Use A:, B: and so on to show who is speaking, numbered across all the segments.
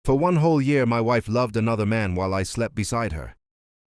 A: For 1 whole year, my wife loved another man while I slept beside her.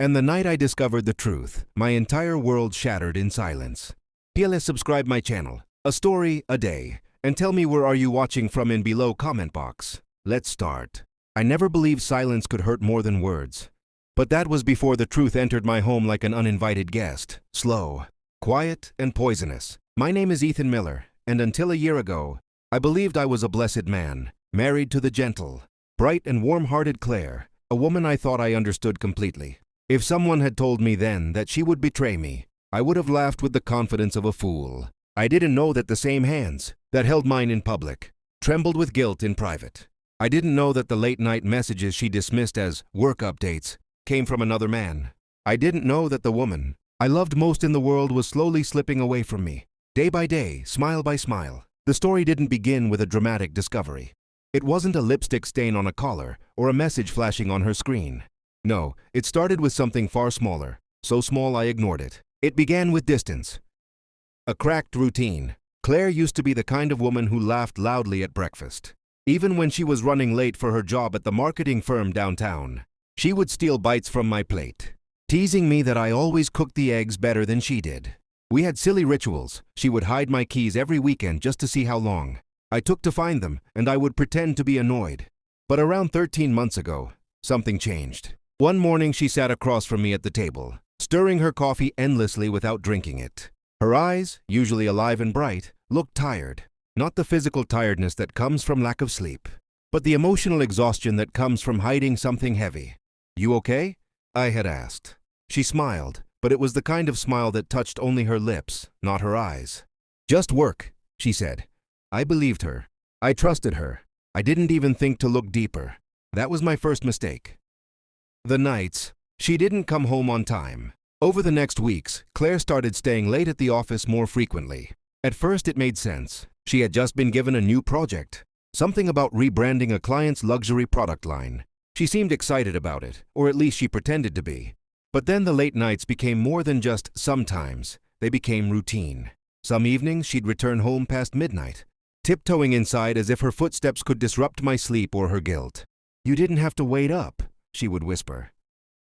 A: And the night I discovered the truth, my entire world shattered in silence. PLS, subscribe my channel. A story a day. And tell me, where are you watching from in below comment box. Let's start. I never believed silence could hurt more than words. But that was before the truth entered my home like an uninvited guest. Slow, quiet, and poisonous. My name is Ethan Miller, and until a year ago, I believed I was a blessed man, married to the gentle, bright and warm-hearted Claire, a woman I thought I understood completely. If someone had told me then that she would betray me, I would have laughed with the confidence of a fool. I didn't know that the same hands that held mine in public trembled with guilt in private. I didn't know that the late-night messages she dismissed as work updates came from another man. I didn't know that the woman I loved most in the world was slowly slipping away from me, day by day, smile by smile. The story didn't begin with a dramatic discovery. It wasn't a lipstick stain on a collar or a message flashing on her screen. No, it started with something far smaller, so small I ignored it. It began with distance. A cracked routine. Claire used to be the kind of woman who laughed loudly at breakfast. Even when she was running late for her job at the marketing firm downtown, she would steal bites from my plate, teasing me that I always cooked the eggs better than she did. We had silly rituals. She would hide my keys every weekend just to see how long I took to find them, and I would pretend to be annoyed. But around 13 months ago, something changed. One morning she sat across from me at the table, stirring her coffee endlessly without drinking it. Her eyes, usually alive and bright, looked tired. Not the physical tiredness that comes from lack of sleep, but the emotional exhaustion that comes from hiding something heavy. "You okay?" I had asked. She smiled, but it was the kind of smile that touched only her lips, not her eyes. "Just work," she said. I believed her. I trusted her. I didn't even think to look deeper. That was my first mistake. The nights, she didn't come home on time. Over the next weeks, Claire started staying late at the office more frequently. At first it made sense. She had just been given a new project, something about rebranding a client's luxury product line. She seemed excited about it, or at least she pretended to be. But then the late nights became more than just sometimes. They became routine. Some evenings she'd return home past midnight, tiptoeing inside as if her footsteps could disrupt my sleep or her guilt. "You didn't have to wait up," she would whisper.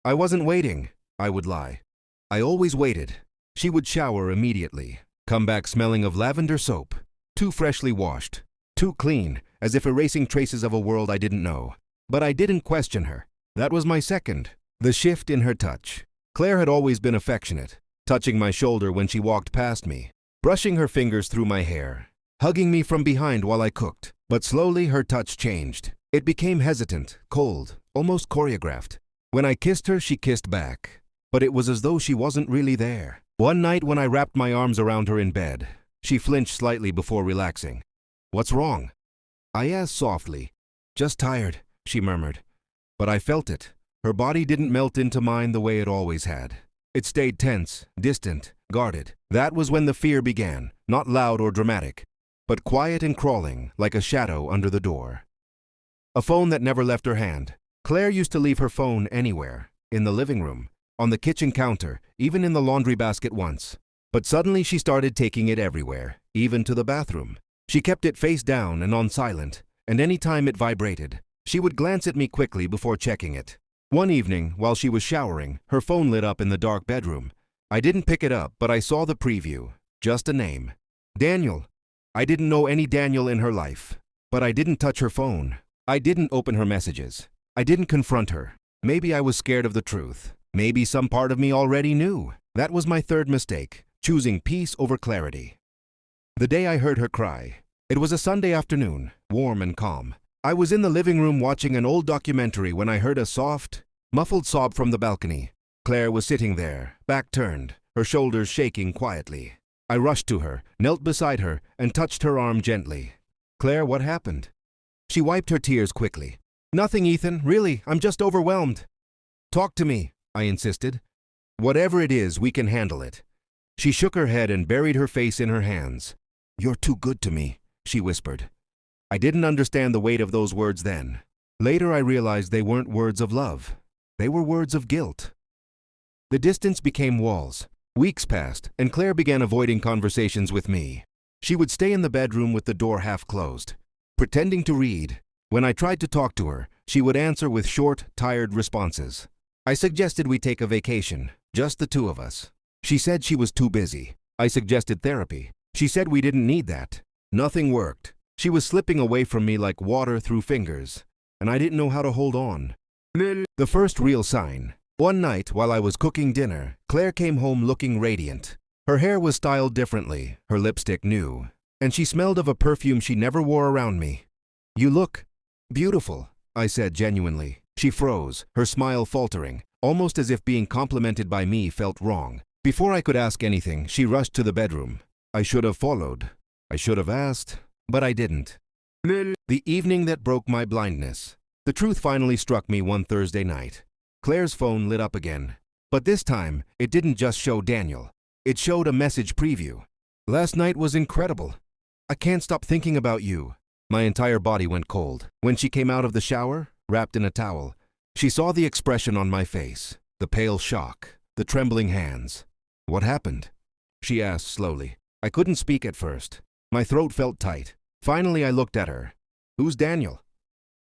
A: "I wasn't waiting," I would lie. "I always waited." She would shower immediately, come back smelling of lavender soap, too freshly washed, too clean, as if erasing traces of a world I didn't know. But I didn't question her. That was my second. The shift in her touch. Claire had always been affectionate, touching my shoulder when she walked past me, brushing her fingers through my hair, hugging me from behind while I cooked. But slowly her touch changed. It became hesitant, cold, almost choreographed. When I kissed her, she kissed back. But it was as though she wasn't really there. One night when I wrapped my arms around her in bed, she flinched slightly before relaxing. "What's wrong?" I asked softly. "Just tired," she murmured. But I felt it. Her body didn't melt into mine the way it always had. It stayed tense, distant, guarded. That was when the fear began, not loud or dramatic, but quiet and crawling like a shadow under the door. A phone that never left her hand. Claire used to leave her phone anywhere, in the living room, on the kitchen counter, even in the laundry basket once. But suddenly she started taking it everywhere, even to the bathroom. She kept it face down and on silent, and any time it vibrated, she would glance at me quickly before checking it. One evening, while she was showering, her phone lit up in the dark bedroom. I didn't pick it up, but I saw the preview. Just a name. Daniel. I didn't know any Daniel in her life. But I didn't touch her phone. I didn't open her messages. I didn't confront her. Maybe I was scared of the truth. Maybe some part of me already knew. That was my third mistake. Choosing peace over clarity. The day I heard her cry. It was a Sunday afternoon, warm and calm. I was in the living room watching an old documentary when I heard a soft, muffled sob from the balcony. Claire was sitting there, back turned, her shoulders shaking quietly. I rushed to her, knelt beside her, and touched her arm gently. "Claire, what happened?" She wiped her tears quickly. "Nothing, Ethan. Really, I'm just overwhelmed." "Talk to me," I insisted. "Whatever it is, we can handle it." She shook her head and buried her face in her hands. "You're too good to me," she whispered. I didn't understand the weight of those words then. Later I realized they weren't words of love. They were words of guilt. The distance became walls. Weeks passed, and Claire began avoiding conversations with me. She would stay in the bedroom with the door half closed, pretending to read. When I tried to talk to her, she would answer with short, tired responses. I suggested we take a vacation, just the two of us. She said she was too busy. I suggested therapy. She said we didn't need that. Nothing worked. She was slipping away from me like water through fingers, and I didn't know how to hold on. The first real sign. One night, while I was cooking dinner, Claire came home looking radiant. Her hair was styled differently, her lipstick new, and she smelled of a perfume she never wore around me. "You look beautiful," I said genuinely. She froze, her smile faltering, almost as if being complimented by me felt wrong. Before I could ask anything, she rushed to the bedroom. I should have followed. I should have asked, but I didn't. The evening that broke my blindness. The truth finally struck me one Thursday night. Claire's phone lit up again. But this time, it didn't just show Daniel. It showed a message preview. "Last night was incredible. I can't stop thinking about you." My entire body went cold. When she came out of the shower, wrapped in a towel, she saw the expression on my face, the pale shock, the trembling hands. "What happened?" she asked slowly. I couldn't speak at first. My throat felt tight. Finally, I looked at her. "Who's Daniel?"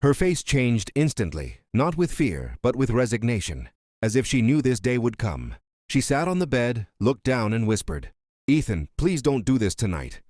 A: Her face changed instantly, not with fear, but with resignation, as if she knew this day would come. She sat on the bed, looked down, and whispered, "Ethan, please don't do this tonight."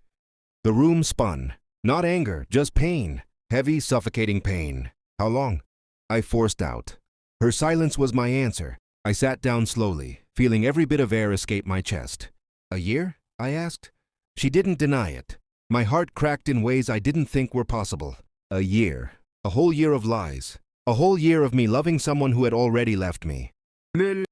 A: The room spun. Not anger, just pain. Heavy, suffocating pain. "How long?" I forced out. Her silence was my answer. I sat down slowly, feeling every bit of air escape my chest. "A year?" I asked. She didn't deny it. My heart cracked in ways I didn't think were possible. A year. A whole year of lies. A whole year of me loving someone who had already left me.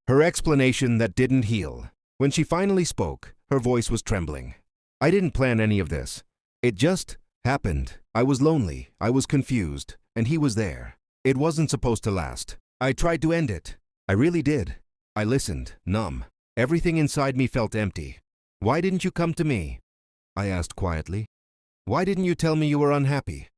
A: Her explanation that didn't heal. When she finally spoke, her voice was trembling. "I didn't plan any of this. It just happened. I was lonely, I was confused, and he was there. It wasn't supposed to last. I tried to end it. I really did. I listened, numb. Everything inside me felt empty. Why didn't you come to me?" I asked quietly. "Why didn't you tell me you were unhappy?"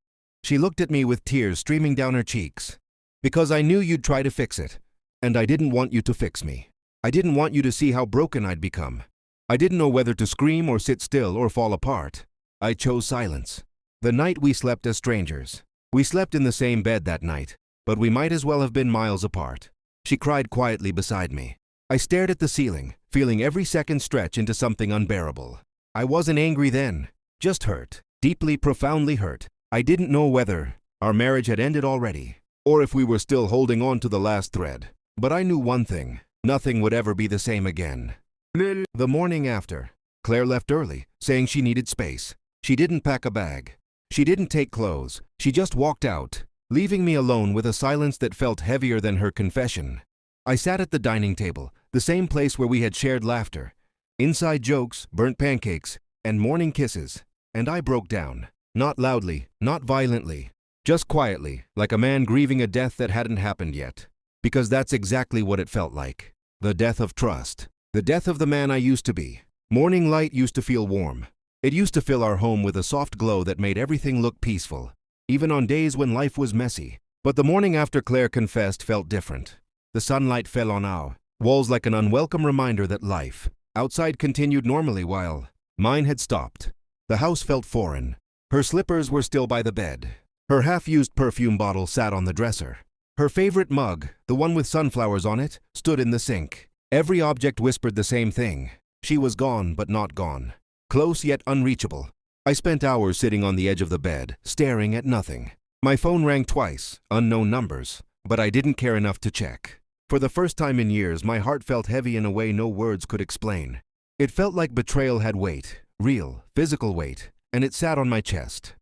A: She looked at me with tears streaming down her cheeks. "Because I knew you'd try to fix it, and I didn't want you to fix me. I didn't want you to see how broken I'd become. I didn't know whether to scream or sit still or fall apart. I chose silence." The night we slept as strangers. We slept in the same bed that night, but we might as well have been miles apart. She cried quietly beside me. I stared at the ceiling, feeling every second stretch into something unbearable. I wasn't angry then, just hurt, deeply, profoundly hurt. I didn't know whether our marriage had ended already, or if we were still holding on to the last thread. But I knew one thing, nothing would ever be the same again. The morning after, Claire left early, saying she needed space. She didn't pack a bag. She didn't take clothes. She just walked out, leaving me alone with a silence that felt heavier than her confession. I sat at the dining table, the same place where we had shared laughter, inside jokes, burnt pancakes, and morning kisses, and I broke down. Not loudly, not violently, just quietly, like a man grieving a death that hadn't happened yet. Because that's exactly what it felt like. The death of trust. The death of the man I used to be. Morning light used to feel warm. It used to fill our home with a soft glow that made everything look peaceful, even on days when life was messy. But the morning after Claire confessed felt different. The sunlight fell on our walls like an unwelcome reminder that life outside continued normally while mine had stopped. The house felt foreign. Her slippers were still by the bed. Her half-used perfume bottle sat on the dresser. Her favorite mug, the one with sunflowers on it, stood in the sink. Every object whispered the same thing. She was gone, but not gone. Close yet unreachable. I spent hours sitting on the edge of the bed, staring at nothing. My phone rang twice, unknown numbers, but I didn't care enough to check. For the first time in years, my heart felt heavy in a way no words could explain. It felt like betrayal had weight, real, physical weight, and it sat on my chest.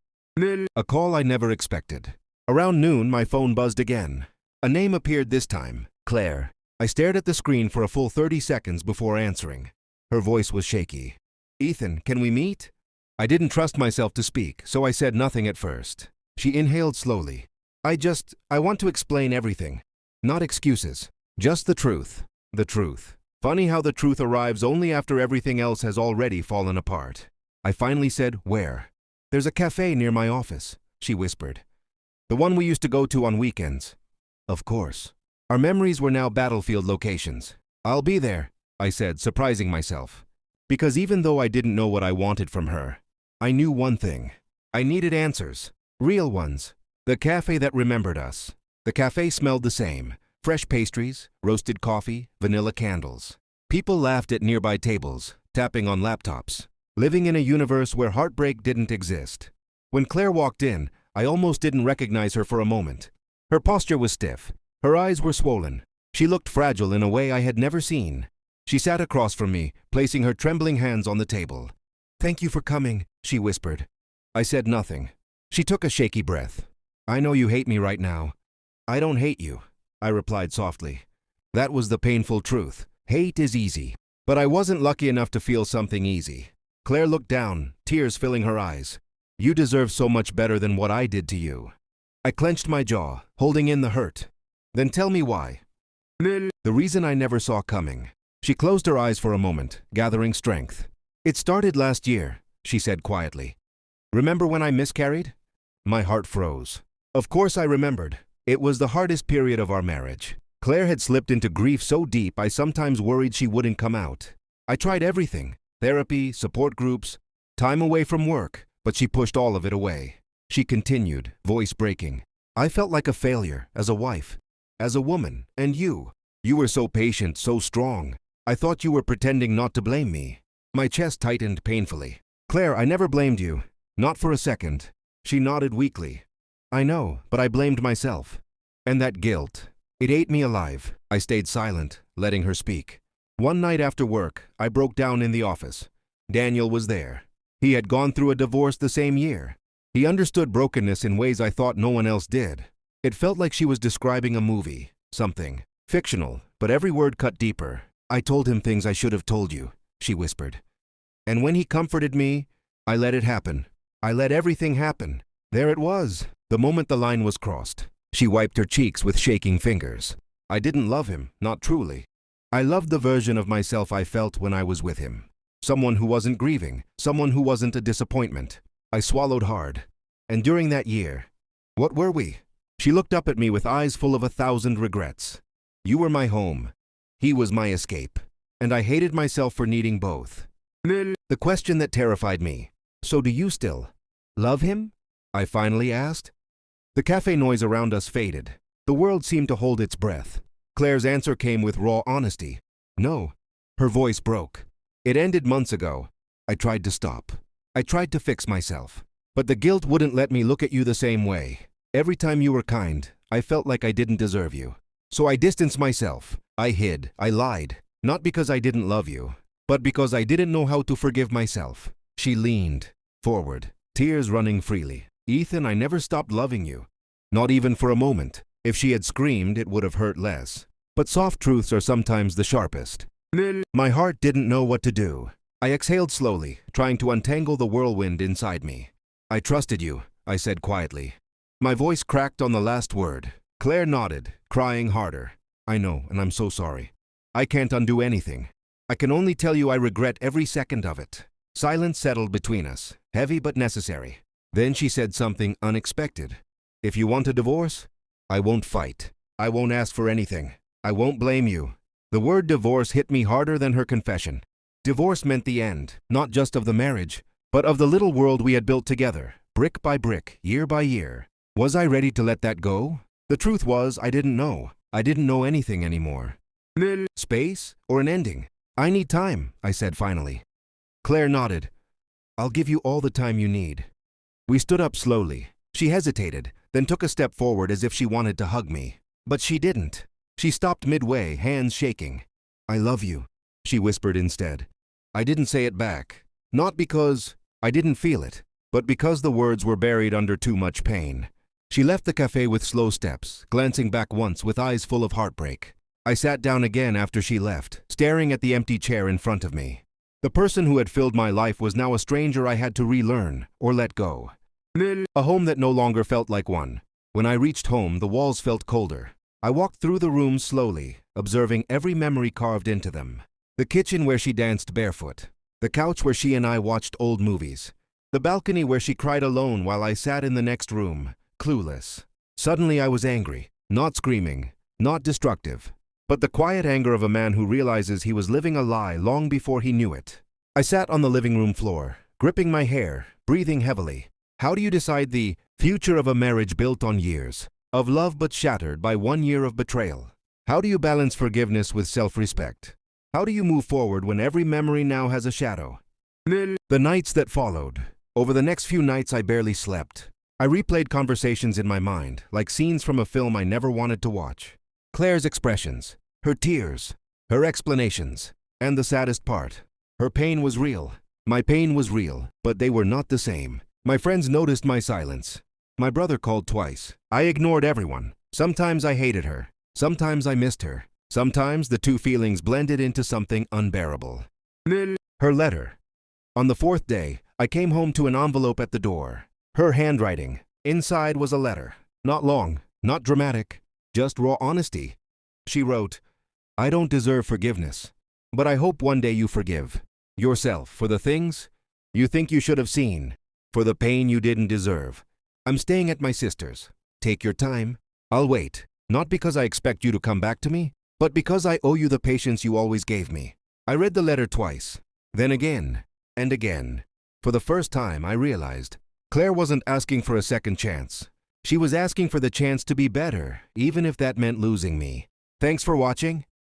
A: A call I never expected. Around noon, my phone buzzed again. A name appeared this time, Claire. I stared at the screen for a full 30 seconds before answering. Her voice was shaky. "Ethan, can we meet?" I didn't trust myself to speak, so I said nothing at first. She inhaled slowly. I want to explain everything. Not excuses. Just the truth. The truth. Funny how the truth arrives only after everything else has already fallen apart. I finally said, "Where?" "There's a cafe near my office," she whispered. "The one we used to go to on weekends." Of course. Our memories were now battlefield locations. "I'll be there," I said, surprising myself. Because even though I didn't know what I wanted from her, I knew one thing. I needed answers. Real ones. The cafe that remembered us. The cafe smelled the same: fresh pastries, roasted coffee, vanilla candles. People laughed at nearby tables, tapping on laptops, living in a universe where heartbreak didn't exist. When Claire walked in, I almost didn't recognize her for a moment. Her posture was stiff. Her eyes were swollen. She looked fragile in a way I had never seen. She sat across from me, placing her trembling hands on the table. "Thank you for coming," she whispered. I said nothing. She took a shaky breath. "I know you hate me right now." "I don't hate you," I replied softly. That was the painful truth. Hate is easy. But I wasn't lucky enough to feel something easy. Claire looked down, tears filling her eyes. "You deserve so much better than what I did to you." I clenched my jaw, holding in the hurt. "Then tell me why." "The reason I never saw coming." She closed her eyes for a moment, gathering strength. "It started last year," she said quietly. "Remember when I miscarried?" My heart froze. Of course I remembered. It was the hardest period of our marriage. Claire had slipped into grief so deep I sometimes worried she wouldn't come out. I tried everything: therapy, support groups, time away from work, but she pushed all of it away. She continued, voice breaking. "I felt like a failure, as a wife, as a woman, and you were so patient, so strong. I thought you were pretending not to blame me." My chest tightened painfully. "Claire, I never blamed you. Not for a second." She nodded weakly. "I know, but I blamed myself. And that guilt, it ate me alive." I stayed silent, letting her speak. One night after work, I broke down in the office. Daniel was there. He had gone through a divorce the same year. He understood brokenness in ways I thought no one else did. It felt like she was describing a movie, something fictional, but every word cut deeper. "I told him things I should have told you," she whispered. "And when he comforted me, I let it happen. I let everything happen." There it was, the moment the line was crossed. She wiped her cheeks with shaking fingers. I didn't love him, not truly. I loved the version of myself I felt when I was with him. Someone who wasn't grieving, someone who wasn't a disappointment. I swallowed hard. "And during that year, what were we?" She looked up at me with eyes full of 1,000 regrets. "You were my home. He was my escape. And I hated myself for needing both." The question that terrified me: "So do you still love him?" I finally asked. The cafe noise around us faded. The world seemed to hold its breath. Claire's answer came with raw honesty. "No." Her voice broke. "It ended months ago. I tried to stop. I tried to fix myself. But the guilt wouldn't let me look at you the same way. Every time you were kind, I felt like I didn't deserve you. So I distanced myself. I hid. I lied. Not because I didn't love you, but because I didn't know how to forgive myself." She leaned forward, tears running freely. "Ethan, I never stopped loving you. Not even for a moment. If she had screamed, it would have hurt less. But soft truths are sometimes the sharpest." My heart didn't know what to do. I exhaled slowly, trying to untangle the whirlwind inside me. "I trusted you," I said quietly. My voice cracked on the last word. Claire nodded, crying harder. "I know, and I'm so sorry. I can't undo anything. I can only tell you I regret every second of it." Silence settled between us, heavy but necessary. Then she said something unexpected. "If you want a divorce, I won't fight. I won't ask for anything. I won't blame you." The word divorce hit me harder than her confession. Divorce meant the end, not just of the marriage, but of the little world we had built together, brick by brick, year by year. Was I ready to let that go? The truth was, I didn't know. I didn't know anything anymore. Space or an ending? "I need time," I said finally. Claire nodded. "I'll give you all the time you need." We stood up slowly. She hesitated, then took a step forward as if she wanted to hug me. But she didn't. She stopped midway, hands shaking. "I love you," she whispered instead. I didn't say it back. Not because I didn't feel it, but because the words were buried under too much pain. She left the cafe with slow steps, glancing back once with eyes full of heartbreak. I sat down again after she left, staring at the empty chair in front of me. The person who had filled my life was now a stranger I had to relearn or let go. A home that no longer felt like one. When I reached home, the walls felt colder. I walked through the rooms slowly, observing every memory carved into them. The kitchen where she danced barefoot. The couch where she and I watched old movies. The balcony where she cried alone while I sat in the next room, clueless. Suddenly I was angry, not screaming, not destructive, but the quiet anger of a man who realizes he was living a lie long before he knew it. I sat on the living room floor, gripping my hair, breathing heavily. How do you decide the future of a marriage built on years? of love but shattered by 1 year of betrayal. How do you balance forgiveness with self-respect? How do you move forward when every memory now has a shadow? The nights that followed. Over the next few nights I barely slept. I replayed conversations in my mind, like scenes from a film I never wanted to watch. Claire's expressions, her tears, her explanations, and the saddest part, her pain was real. My pain was real, but they were not the same. My friends noticed my silence. My brother called twice. I ignored everyone. Sometimes I hated her. Sometimes I missed her. Sometimes the two feelings blended into something unbearable. Her letter. On the 4th day, I came home to an envelope at the door. Her handwriting. Inside was a letter. Not long, not dramatic, just raw honesty. She wrote, "I don't deserve forgiveness, but I hope one day you forgive yourself for the things you think you should have seen, for the pain you didn't deserve. I'm staying at my sister's. Take your time. I'll wait, not because I expect you to come back to me, but because I owe you the patience you always gave me." I read the letter twice, then again and again. For the first time, I realized Claire wasn't asking for a second chance. She was asking for the chance to be better, even if that meant losing me. Thanks for watching.